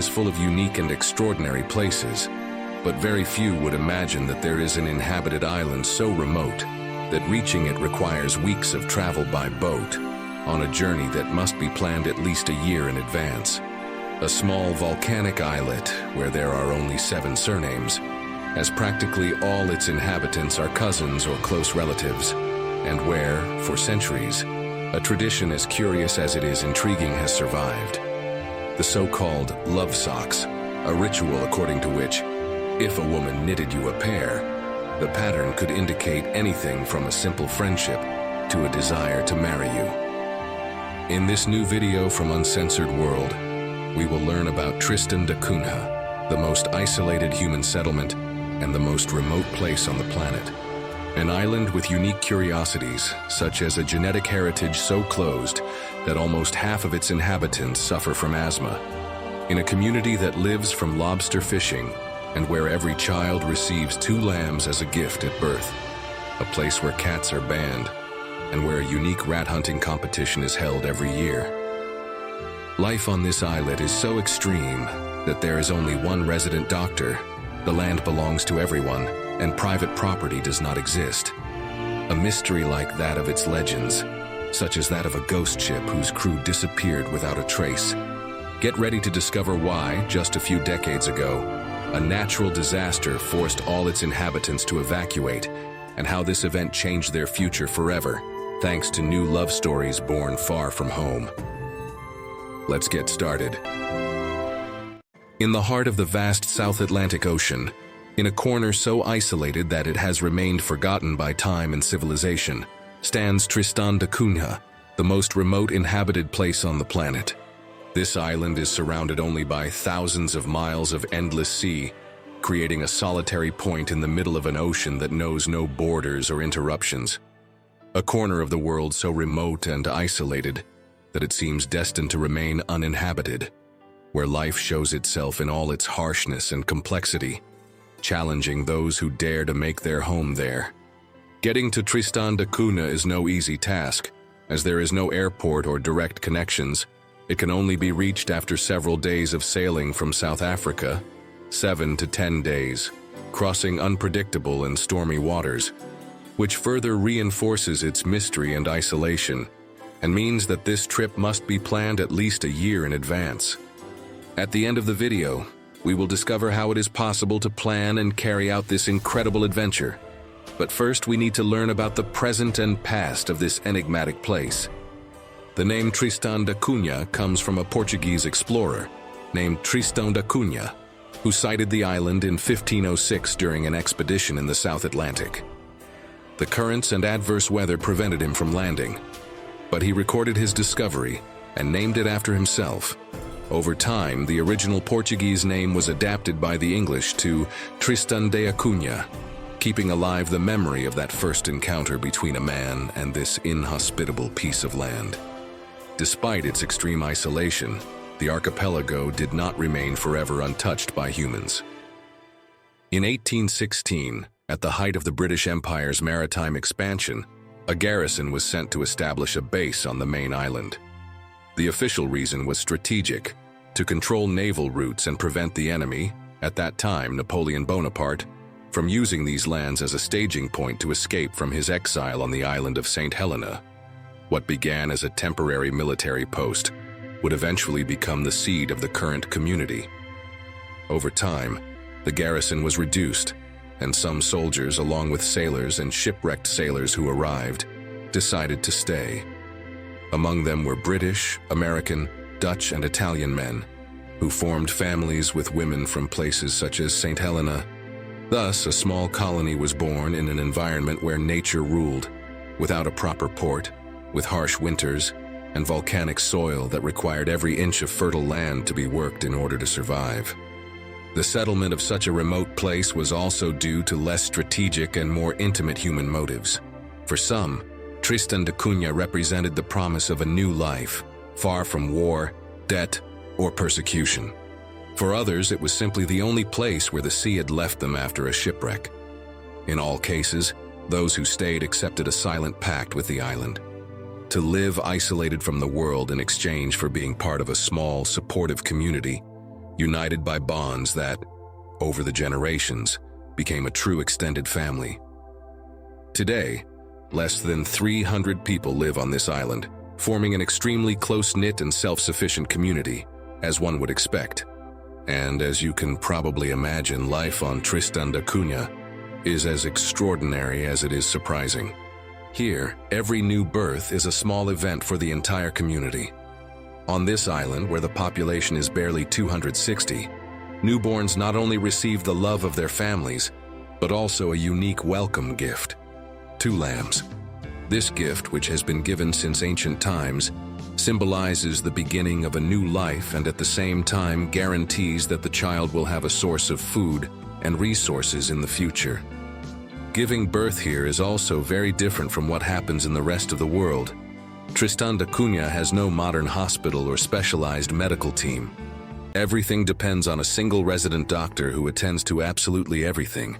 is full of unique and extraordinary places, but very few would imagine that there is an inhabited island so remote that reaching it requires weeks of travel by boat, on a journey that must be planned at least a year in advance. A small volcanic islet where there are only 7 surnames, as practically all its inhabitants are cousins or close relatives, and where, for centuries, a tradition as curious as it is intriguing has survived. The so-called love socks, a ritual according to which, if a woman knitted you a pair, the pattern could indicate anything from a simple friendship to a desire to marry you. In this new video from Uncensored World, we will learn about Tristan da Cunha, the most isolated human settlement and the most remote place on the planet. An island with unique curiosities, such as a genetic heritage so closed that almost half of its inhabitants suffer from asthma. In a community that lives from lobster fishing and where every child receives 2 lambs as a gift at birth. A place where cats are banned and where a unique rat hunting competition is held every year. Life on this islet is so extreme that there is only one resident doctor. The land belongs to everyone, and private property does not exist. A mystery like that of its legends, such as that of a ghost ship whose crew disappeared without a trace. Get ready to discover why, just a few decades ago, a natural disaster forced all its inhabitants to evacuate, and how this event changed their future forever, thanks to new love stories born far from home. Let's get started. In the heart of the vast South Atlantic Ocean, in a corner so isolated that it has remained forgotten by time and civilization, stands Tristan da Cunha, the most remote inhabited place on the planet. This island is surrounded only by thousands of miles of endless sea, creating a solitary point in the middle of an ocean that knows no borders or interruptions. A corner of the world so remote and isolated that it seems destined to remain uninhabited, where life shows itself in all its harshness and complexity, challenging those who dare to make their home there. Getting to Tristan da Cunha is no easy task, as there is no airport or direct connections. It can only be reached after several days of sailing from South Africa, 7 to 10 days, crossing unpredictable and stormy waters, which further reinforces its mystery and isolation, and means that this trip must be planned at least a year in advance. At the end of the video, we will discover how it is possible to plan and carry out this incredible adventure. But first, we need to learn about the present and past of this enigmatic place. The name Tristan da Cunha comes from a Portuguese explorer named Tristan da Cunha, who sighted the island in 1506 during an expedition in the South Atlantic. The currents and adverse weather prevented him from landing, but he recorded his discovery and named it after himself. Over time, the original Portuguese name was adapted by the English to Tristan da Cunha, keeping alive the memory of that first encounter between a man and this inhospitable piece of land. Despite its extreme isolation, the archipelago did not remain forever untouched by humans. In 1816, at the height of the British Empire's maritime expansion, a garrison was sent to establish a base on the main island. The official reason was strategic, to control naval routes and prevent the enemy, at that time Napoleon Bonaparte, from using these lands as a staging point to escape from his exile on the island of St. Helena. What began as a temporary military post would eventually become the seed of the current community. Over time, the garrison was reduced, and some soldiers, along with sailors and shipwrecked sailors who arrived, decided to stay. Among them were British, American, Dutch, and Italian men, who formed families with women from places such as St. Helena. Thus, a small colony was born in an environment where nature ruled, without a proper port, with harsh winters, and volcanic soil that required every inch of fertile land to be worked in order to survive. The settlement of such a remote place was also due to less strategic and more intimate human motives. For some, Tristan da Cunha represented the promise of a new life, far from war, debt, or persecution. For others, it was simply the only place where the sea had left them after a shipwreck. In all cases, those who stayed accepted a silent pact with the island, to live isolated from the world in exchange for being part of a small, supportive community united by bonds that, over the generations, became a true extended family. Today, less than 300 people live on this island, forming an extremely close-knit and self-sufficient community, as one would expect. And as you can probably imagine, life on Tristan da Cunha is as extraordinary as it is surprising. Here, every new birth is a small event for the entire community. On this island, where the population is barely 260, newborns not only receive the love of their families, but also a unique welcome gift: 2 lambs. This gift, which has been given since ancient times, symbolizes the beginning of a new life and at the same time guarantees that the child will have a source of food and resources in the future. Giving birth here is also very different from what happens in the rest of the world. Tristan da Cunha has no modern hospital or specialized medical team. Everything depends on a single resident doctor who attends to absolutely everything,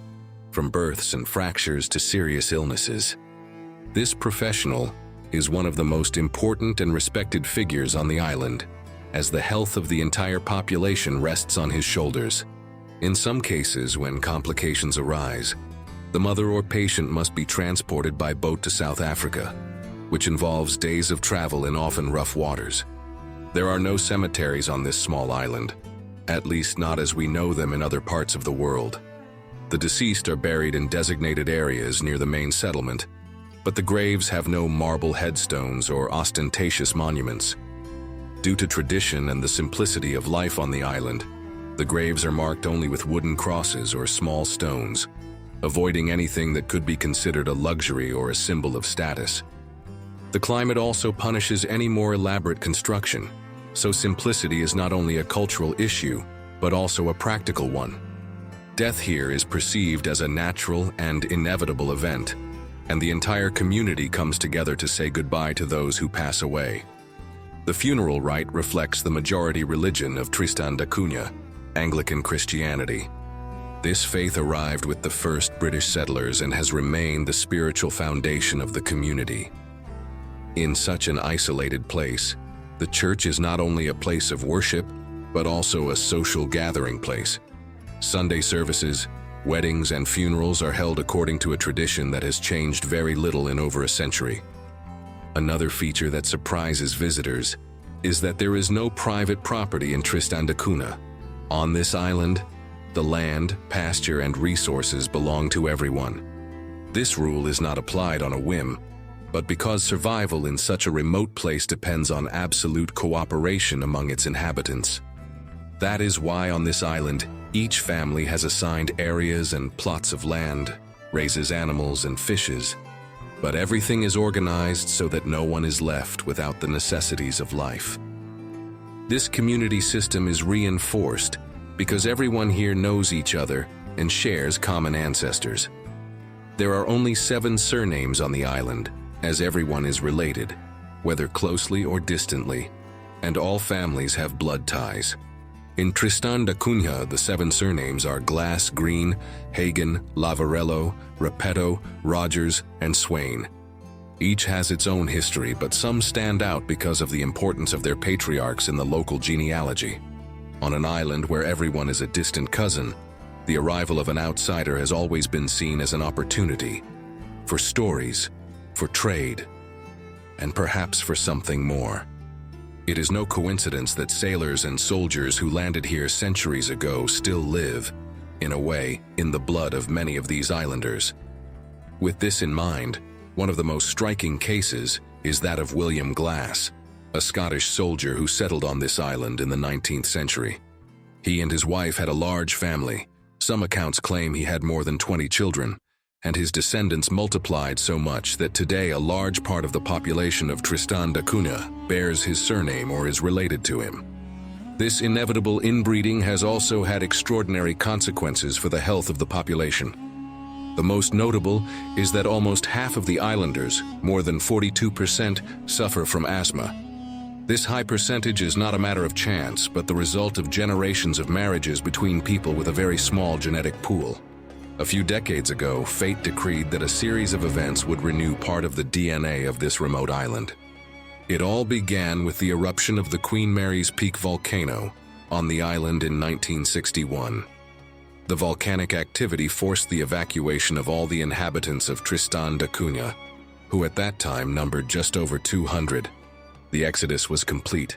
from births and fractures to serious illnesses. This professional is one of the most important and respected figures on the island, as the health of the entire population rests on his shoulders. In some cases, when complications arise, the mother or patient must be transported by boat to South Africa, which involves days of travel in often rough waters. There are no cemeteries on this small island, at least not as we know them in other parts of the world. The deceased are buried in designated areas near the main settlement, but the graves have no marble headstones or ostentatious monuments. Due to tradition and the simplicity of life on the island, the graves are marked only with wooden crosses or small stones, avoiding anything that could be considered a luxury or a symbol of status. The climate also punishes any more elaborate construction, so simplicity is not only a cultural issue, but also a practical one. Death here is perceived as a natural and inevitable event, and the entire community comes together to say goodbye to those who pass away. The funeral rite reflects the majority religion of Tristan da Cunha, Anglican Christianity. This faith arrived with the first British settlers and has remained the spiritual foundation of the community. In such an isolated place, the church is not only a place of worship, but also a social gathering place. Sunday services, weddings, and funerals are held according to a tradition that has changed very little in over a century. Another feature that surprises visitors is that there is no private property in Tristan da Cunha. On this island, the land, pasture, and resources belong to everyone. This rule is not applied on a whim, but because survival in such a remote place depends on absolute cooperation among its inhabitants. That is why on this island, each family has assigned areas and plots of land, raises animals and fishes, but everything is organized so that no one is left without the necessities of life. This community system is reinforced because everyone here knows each other and shares common ancestors. There are only 7 surnames on the island, as everyone is related, whether closely or distantly, and all families have blood ties. In Tristan da Cunha, the 7 surnames are Glass, Green, Hagen, Lavarello, Repetto, Rogers, and Swain. Each has its own history, but some stand out because of the importance of their patriarchs in the local genealogy. On an island where everyone is a distant cousin, the arrival of an outsider has always been seen as an opportunity for stories, for trade, and perhaps for something more. It is no coincidence that sailors and soldiers who landed here centuries ago still live, in a way, in the blood of many of these islanders. With this in mind, one of the most striking cases is that of William Glass, a Scottish soldier who settled on this island in the 19th century. He and his wife had a large family. Some accounts claim he had more than 20 children, and his descendants multiplied so much that today a large part of the population of Tristan da Cunha bears his surname or is related to him. This inevitable inbreeding has also had extraordinary consequences for the health of the population. The most notable is that almost half of the islanders, more than 42%, suffer from asthma. This high percentage is not a matter of chance, but the result of generations of marriages between people with a very small genetic pool. A few decades ago, fate decreed that a series of events would renew part of the DNA of this remote island. It all began with the eruption of the Queen Mary's Peak volcano, on the island in 1961. The volcanic activity forced the evacuation of all the inhabitants of Tristan da Cunha, who at that time numbered just over 200. The exodus was complete.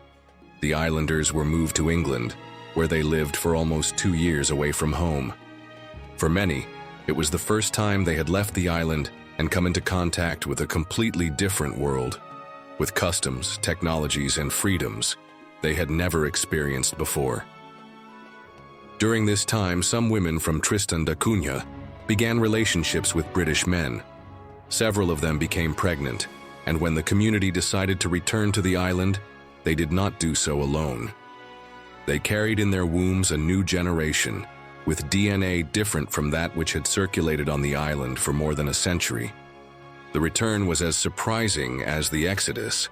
The islanders were moved to England, where they lived for almost 2 years away from home. For many, it was the first time they had left the island and come into contact with a completely different world, with customs, technologies, and freedoms they had never experienced before. During this time, some women from Tristan da Cunha began relationships with British men. Several of them became pregnant, and when the community decided to return to the island, they did not do so alone. They carried in their wombs a new generation, with DNA different from that which had circulated on the island for more than a century. The return was as surprising as the exodus.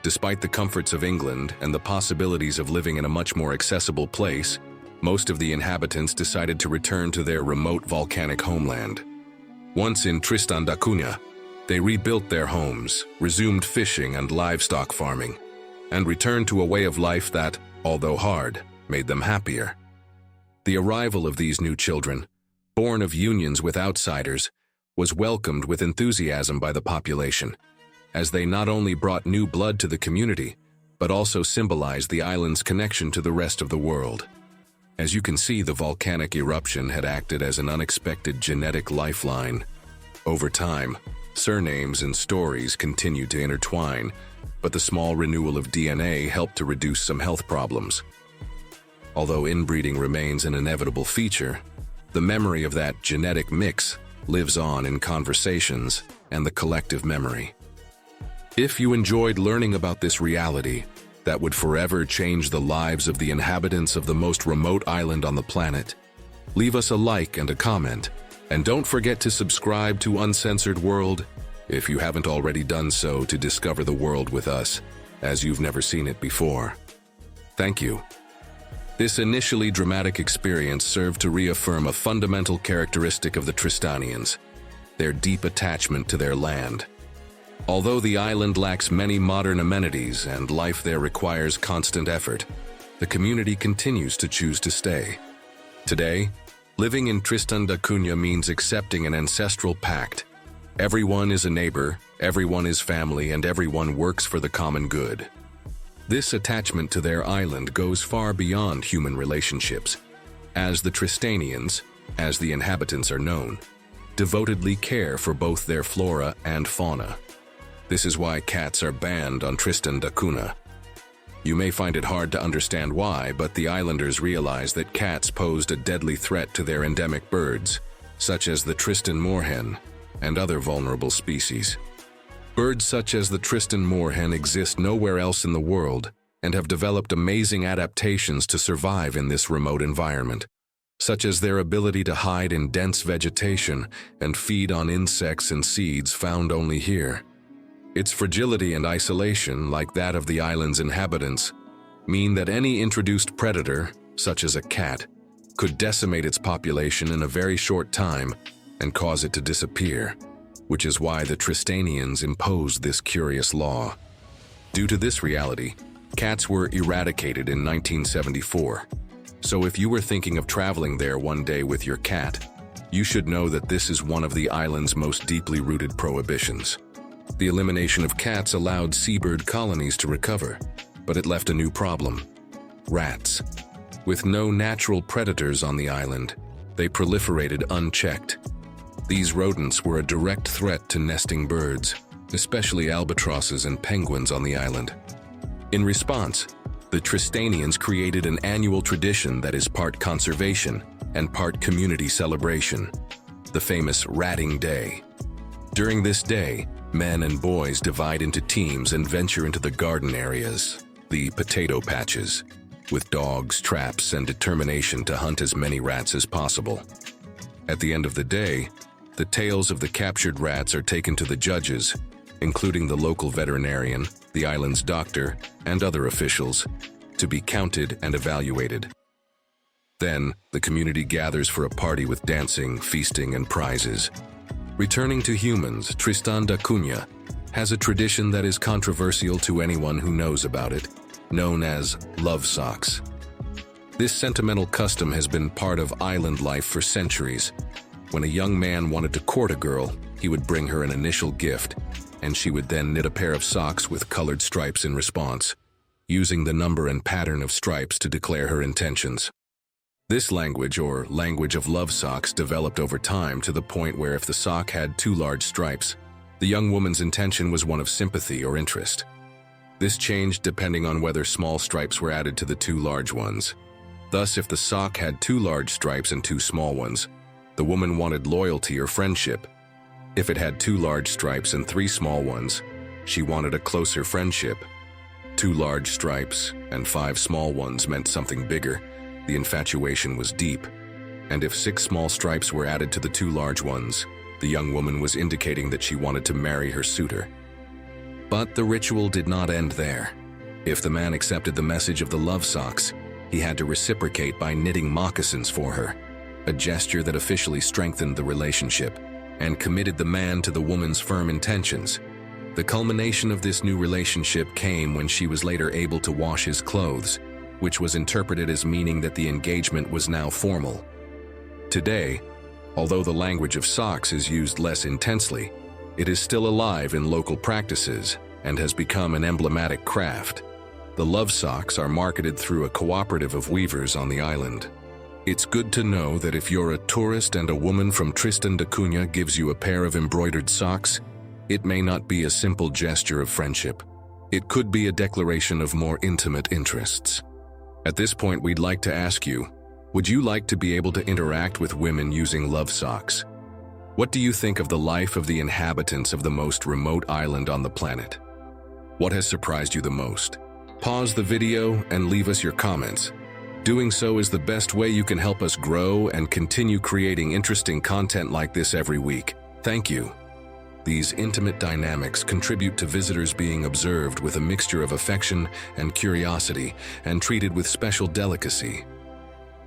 Despite the comforts of England and the possibilities of living in a much more accessible place, most of the inhabitants decided to return to their remote volcanic homeland. Once in Tristan da Cunha, they rebuilt their homes, resumed fishing and livestock farming, and returned to a way of life that, although hard, made them happier. The arrival of these new children, born of unions with outsiders, was welcomed with enthusiasm by the population, as they not only brought new blood to the community, but also symbolized the island's connection to the rest of the world. As you can see, the volcanic eruption had acted as an unexpected genetic lifeline. Over time, surnames and stories continued to intertwine, but the small renewal of DNA helped to reduce some health problems. Although inbreeding remains an inevitable feature, the memory of that genetic mix lives on in conversations and the collective memory. If you enjoyed learning about this reality that would forever change the lives of the inhabitants of the most remote island on the planet, leave us a like and a comment, and don't forget to subscribe to Uncensored World if you haven't already done so, to discover the world with us as you've never seen it before. Thank you. This initially dramatic experience served to reaffirm a fundamental characteristic of the Tristanians: their deep attachment to their land. Although the island lacks many modern amenities and life there requires constant effort, the community continues to choose to stay. Today, living in Tristan da Cunha means accepting an ancestral pact. Everyone is a neighbor, everyone is family, and everyone works for the common good. This attachment to their island goes far beyond human relationships, as the Tristanians, as the inhabitants are known, devotedly care for both their flora and fauna. This is why cats are banned on Tristan da Cunha. You may find it hard to understand why, but the islanders realized that cats posed a deadly threat to their endemic birds, such as the Tristan moorhen and other vulnerable species. Birds such as the Tristan moorhen exist nowhere else in the world and have developed amazing adaptations to survive in this remote environment, such as their ability to hide in dense vegetation and feed on insects and seeds found only here. Its fragility and isolation, like that of the island's inhabitants, mean that any introduced predator, such as a cat, could decimate its population in a very short time and cause it to disappear, which is why the Tristanians imposed this curious law. Due to this reality, cats were eradicated in 1974. So if you were thinking of traveling there one day with your cat, you should know that this is one of the island's most deeply rooted prohibitions. The elimination of cats allowed seabird colonies to recover, but it left a new problem: rats. With no natural predators on the island, they proliferated unchecked. These rodents were a direct threat to nesting birds, especially albatrosses and penguins on the island. In response, the Tristanians created an annual tradition that is part conservation and part community celebration, the famous Ratting Day. During this day, men and boys divide into teams and venture into the garden areas, the potato patches, with dogs, traps, and determination to hunt as many rats as possible. At the end of the day, the tails of the captured rats are taken to the judges, including the local veterinarian, the island's doctor, and other officials, to be counted and evaluated. Then, the community gathers for a party with dancing, feasting, and prizes. Returning to humans, Tristan da Cunha has a tradition that is controversial to anyone who knows about it, known as love socks. This sentimental custom has been part of island life for centuries. When a young man wanted to court a girl, he would bring her an initial gift, and she would then knit a pair of socks with colored stripes in response, using the number and pattern of stripes to declare her intentions. This language, or language of love socks, developed over time to the point where if the sock had 2 large stripes, the young woman's intention was one of sympathy or interest. This changed depending on whether small stripes were added to the 2 large ones. Thus, if the sock had 2 large stripes and 2 small ones, the woman wanted loyalty or friendship. If it had 2 large stripes and 3 small ones, she wanted a closer friendship. 2 large stripes and 5 small ones meant something bigger. The infatuation was deep. And if 6 small stripes were added to the 2 large ones, the young woman was indicating that she wanted to marry her suitor. But the ritual did not end there. If the man accepted the message of the love socks, he had to reciprocate by knitting moccasins for her, a gesture that officially strengthened the relationship and committed the man to the woman's firm intentions. The culmination of this new relationship came when she was later able to wash his clothes, which was interpreted as meaning that the engagement was now formal. Today, although the language of socks is used less intensely, it is still alive in local practices and has become an emblematic craft. The love socks are marketed through a cooperative of weavers on the island. It's good to know that if you're a tourist and a woman from Tristan da Cunha gives you a pair of embroidered socks, it may not be a simple gesture of friendship. It could be a declaration of more intimate interests. At this point, we'd like to ask you, would you like to be able to interact with women using love socks? What do you think of the life of the inhabitants of the most remote island on the planet? What has surprised you the most? Pause the video and leave us your comments. Doing so is the best way you can help us grow and continue creating interesting content like this every week. Thank you. These intimate dynamics contribute to visitors being observed with a mixture of affection and curiosity and treated with special delicacy.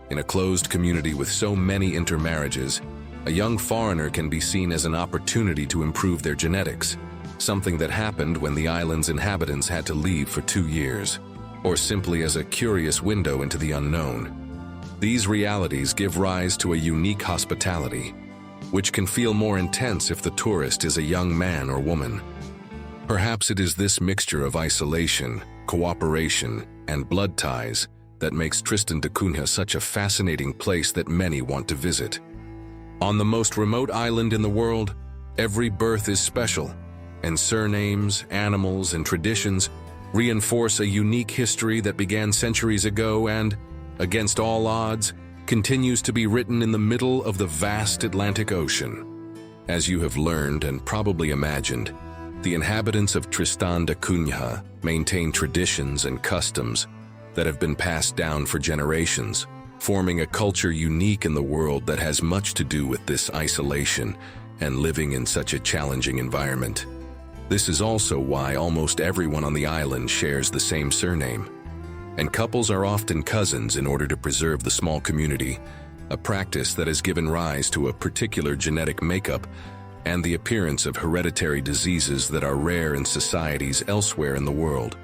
In a closed community with so many intermarriages, a young foreigner can be seen as an opportunity to improve their genetics, something that happened when the island's inhabitants had to leave for 2 years, or simply as a curious window into the unknown. These realities give rise to a unique hospitality, which can feel more intense if the tourist is a young man or woman. Perhaps it is this mixture of isolation, cooperation, and blood ties that makes Tristan da Cunha such a fascinating place that many want to visit. On the most remote island in the world, every birth is special, and surnames, animals, and traditions reinforce a unique history that began centuries ago and, against all odds, continues to be written in the middle of the vast Atlantic Ocean. As you have learned and probably imagined, the inhabitants of Tristan da Cunha maintain traditions and customs that have been passed down for generations, forming a culture unique in the world that has much to do with this isolation and living in such a challenging environment. This is also why almost everyone on the island shares the same surname. And couples are often cousins in order to preserve the small community, a practice that has given rise to a particular genetic makeup and the appearance of hereditary diseases that are rare in societies elsewhere in the world.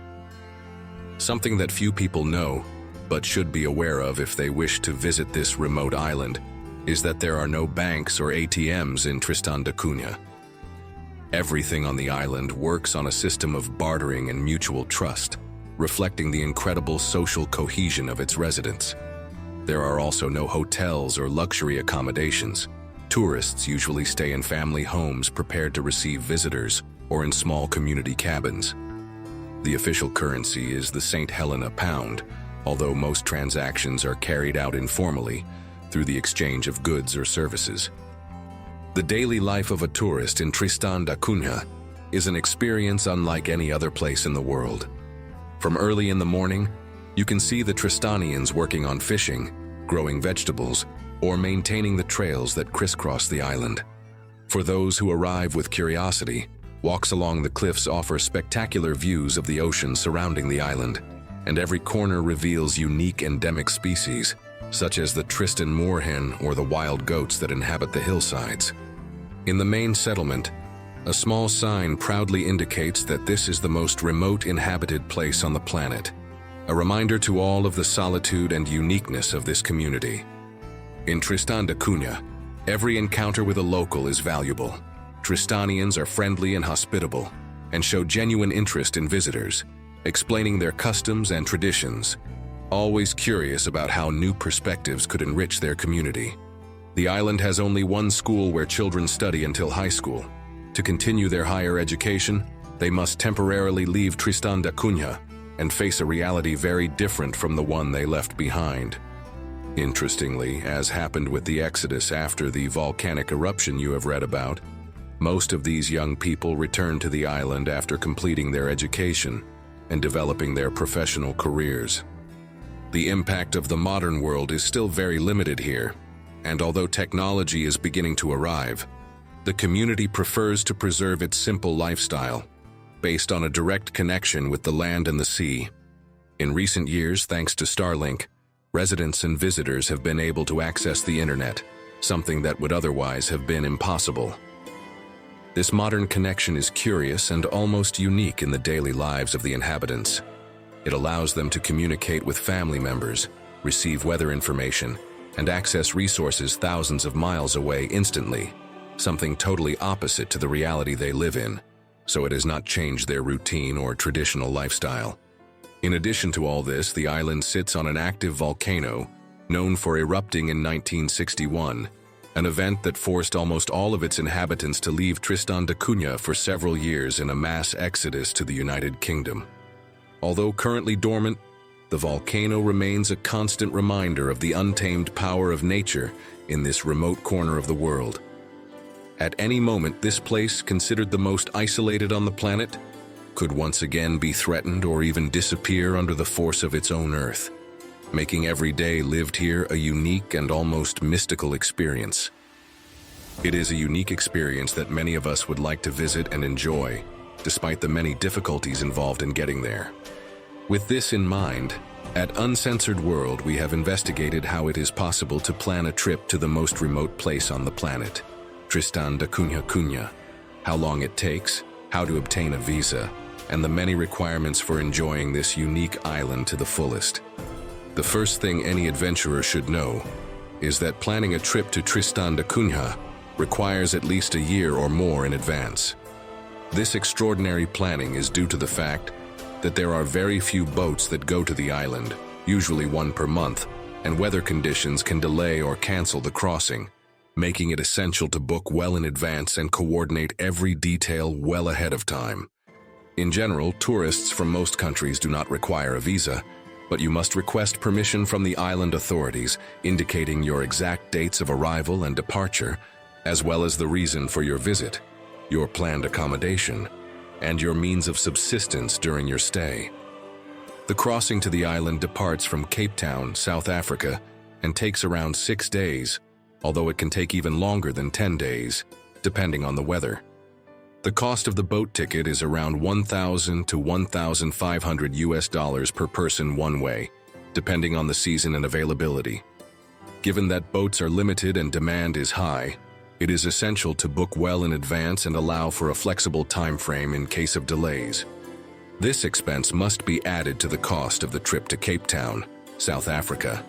Something that few people know, but should be aware of if they wish to visit this remote island, is that there are no banks or ATMs in Tristan da Cunha. Everything on the island works on a system of bartering and mutual trust, reflecting the incredible social cohesion of its residents. There are also no hotels or luxury accommodations. Tourists usually stay in family homes prepared to receive visitors or in small community cabins. The official currency is the St. Helena pound, although most transactions are carried out informally through the exchange of goods or services. The daily life of a tourist in Tristan da Cunha is an experience unlike any other place in the world. From early in the morning, you can see the Tristanians working on fishing, growing vegetables, or maintaining the trails that crisscross the island. For those who arrive with curiosity, walks along the cliffs offer spectacular views of the ocean surrounding the island, and every corner reveals unique endemic species, such as the Tristan moorhen or the wild goats that inhabit the hillsides. In the main settlement, a small sign proudly indicates that this is the most remote inhabited place on the planet. a reminder to all of the solitude and uniqueness of this community. In Tristan da Cunha, every encounter with a local is valuable. Tristanians are friendly and hospitable, and show genuine interest in visitors, explaining their customs and traditions, always curious about how new perspectives could enrich their community. The island has only one school where children study until high school. To continue their higher education, they must temporarily leave Tristan da Cunha and face a reality very different from the one they left behind. Interestingly, as happened with the exodus after the volcanic eruption you have read about, most of these young people return to the island after completing their education and developing their professional careers. The impact of the modern world is still very limited here, and although technology is beginning to arrive, the community prefers to preserve its simple lifestyle, based on a direct connection with the land and the sea. In recent years, thanks to Starlink, residents and visitors have been able to access the internet, something that would otherwise have been impossible. This modern connection is curious and almost unique in the daily lives of the inhabitants. It allows them to communicate with family members, receive weather information, and access resources thousands of miles away instantly, something totally opposite to the reality they live in, so it has not changed their routine or traditional lifestyle. In addition to all this, the island sits on an active volcano known for erupting in 1961, an event that forced almost all of its inhabitants to leave Tristan da Cunha for several years in a mass exodus to the United Kingdom. Although currently dormant, the volcano remains a constant reminder of the untamed power of nature in this remote corner of the world. At any moment, this place, considered the most isolated on the planet, could once again be threatened or even disappear under the force of its own earth, making every day lived here a unique and almost mystical experience. It is a unique experience that many of us would like to visit and enjoy, despite the many difficulties involved in getting there. With this in mind, at Uncensored World, we have investigated how it is possible to plan a trip to the most remote place on the planet, Tristan da Cunha, how long it takes, how to obtain a visa, and the many requirements for enjoying this unique island to the fullest. The first thing any adventurer should know is that planning a trip to Tristan da Cunha requires at least a year or more in advance. This extraordinary planning is due to the fact that there are very few boats that go to the island, usually one per month, and weather conditions can delay or cancel the crossing, making it essential to book well in advance and coordinate every detail well ahead of time. In general, tourists from most countries do not require a visa, but you must request permission from the island authorities, indicating your exact dates of arrival and departure, as well as the reason for your visit, your planned accommodation, and your means of subsistence during your stay. The crossing to the island departs from Cape Town, South Africa, and takes around 6 days, although it can take even longer than 10 days, depending on the weather. The cost of the boat ticket is around $1,000 to $1,500 per person one way, depending on the season and availability. Given that boats are limited and demand is high, it is essential to book well in advance and allow for a flexible time frame in case of delays. This expense must be added to the cost of the trip to Cape Town, South Africa,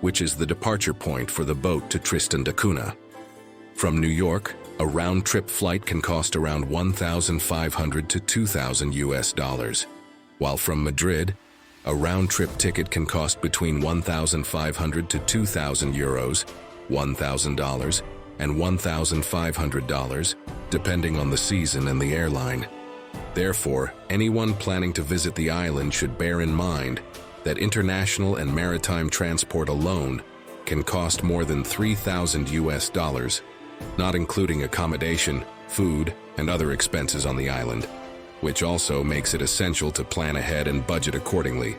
which is the departure point for the boat to Tristan da Cunha. From New York, a round-trip flight can cost around $1,500 to $2,000, while from Madrid, a round-trip ticket can cost between €1,500 to €2,000, $1,000, and $1,500, depending on the season and the airline. Therefore, anyone planning to visit the island should bear in mind that international and maritime transport alone can cost more than $3,000, not including accommodation, food, and other expenses on the island, which also makes it essential to plan ahead and budget accordingly.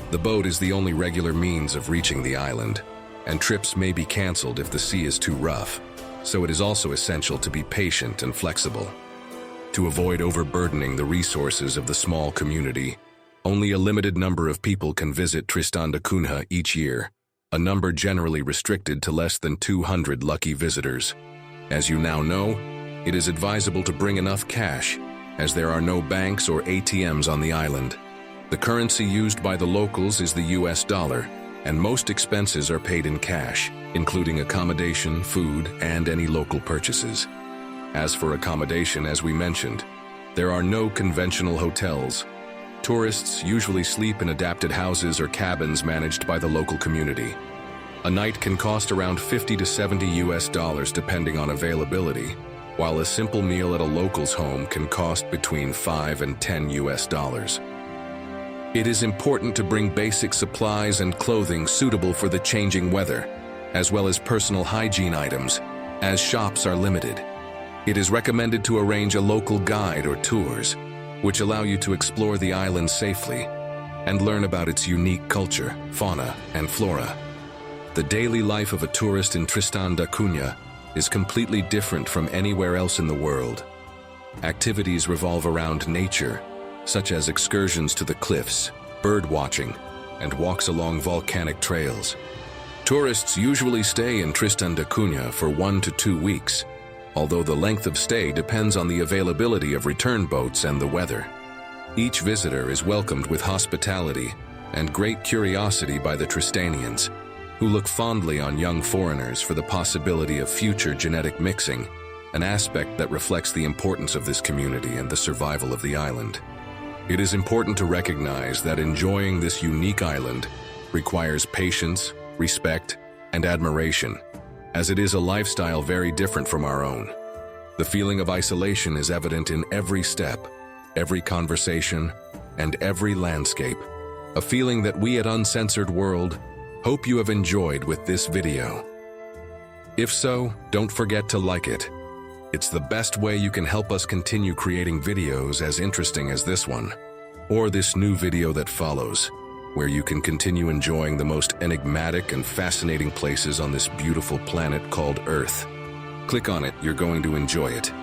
The boat is the only regular means of reaching the island, and trips may be canceled if the sea is too rough, so it is also essential to be patient and flexible. To avoid overburdening the resources of the small community, only a limited number of people can visit Tristan da Cunha each year, a number generally restricted to less than 200 lucky visitors. As you now know, it is advisable to bring enough cash, as there are no banks or ATMs on the island. The currency used by the locals is the US dollar, and most expenses are paid in cash, including accommodation, food, and any local purchases. As for accommodation, as we mentioned, there are no conventional hotels. Tourists usually sleep in adapted houses or cabins managed by the local community. A night can cost around 50 to 70 US dollars depending on availability, while a simple meal at a local's home can cost between 5 and 10 US dollars. It is important to bring basic supplies and clothing suitable for the changing weather, as well as personal hygiene items, as shops are limited. It is recommended to arrange a local guide or tours, which allow you to explore the island safely and learn about its unique culture, fauna, and flora. The daily life of a tourist in Tristan da Cunha is completely different from anywhere else in the world. Activities revolve around nature, such as excursions to the cliffs, bird watching, and walks along volcanic trails. Tourists usually stay in Tristan da Cunha for 1 to 2 weeks, although the length of stay depends on the availability of return boats and the weather. Each visitor is welcomed with hospitality and great curiosity by the Tristanians, who look fondly on young foreigners for the possibility of future genetic mixing, an aspect that reflects the importance of this community and the survival of the island. It is important to recognize that enjoying this unique island requires patience, respect, and admiration, as it is a lifestyle very different from our own. The feeling of isolation is evident in every step, every conversation, and every landscape, a feeling that we at Uncensored World hope you have enjoyed with this video. If so, don't forget to like it. It's the best way you can help us continue creating videos as interesting as this one, or this new video that follows, where you can continue enjoying the most enigmatic and fascinating places on this beautiful planet called Earth. Click on it, you're going to enjoy it.